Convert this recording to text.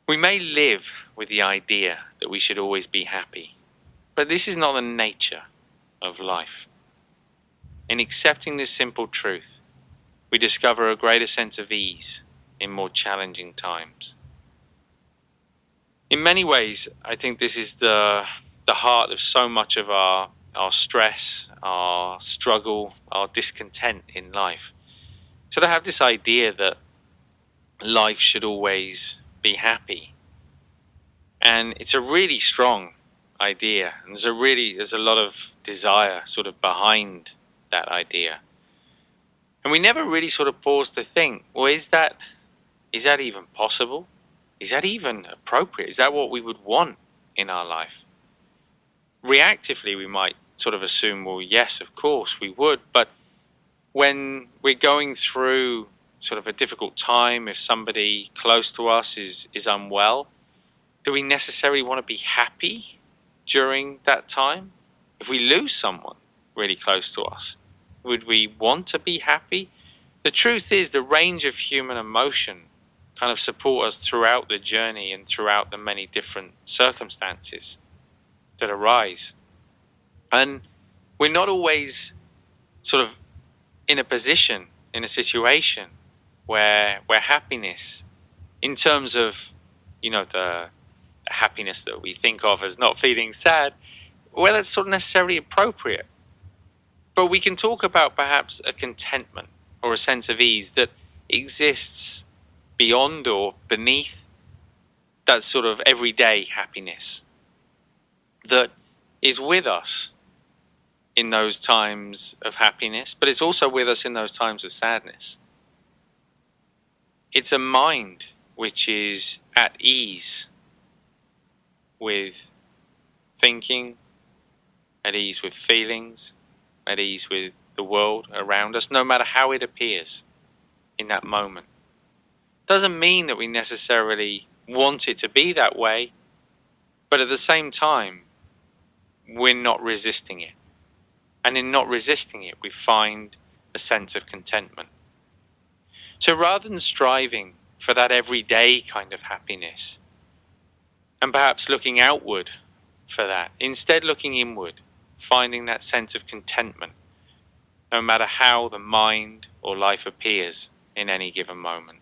We may live with the idea that we should always be happy, but this is not the nature of life. In accepting this simple truth, we discover a greater sense of ease in more challenging times. In many ways, I think this is the heart of so much of our stress, our struggle, our discontent in life. So to have this idea that life should always be happy, and it's a really strong idea, and there's a lot of desire sort of behind that idea. And we never really sort of pause to think, well, is that even possible? Is that even appropriate? Is that what we would want in our life? Reactively, we might sort of assume, well, yes, of course we would. But when we're going through sort of a difficult time, if somebody close to us is unwell, do we necessarily want to be happy during that time? If we lose someone really close to us, would we want to be happy? The truth is, the range of human emotion kind of support us throughout the journey and throughout the many different circumstances that arise. And we're not always sort of in a position, in a situation where happiness, in terms of, the happiness that we think of as not feeling sad, well, that's sort of necessarily appropriate. But we can talk about perhaps a contentment or a sense of ease that exists beyond or beneath that sort of everyday happiness that is with us in those times of happiness, but it's also with us in those times of sadness. It's a mind which is at ease with thinking, at ease with feelings, at ease with the world around us, no matter how it appears in that moment. Doesn't mean that we necessarily want it to be that way, but at the same time, we're not resisting it. And in not resisting it, we find a sense of contentment. So rather than striving for that everyday kind of happiness, and perhaps looking outward for that, instead looking inward, finding that sense of contentment, no matter how the mind or life appears in any given moment.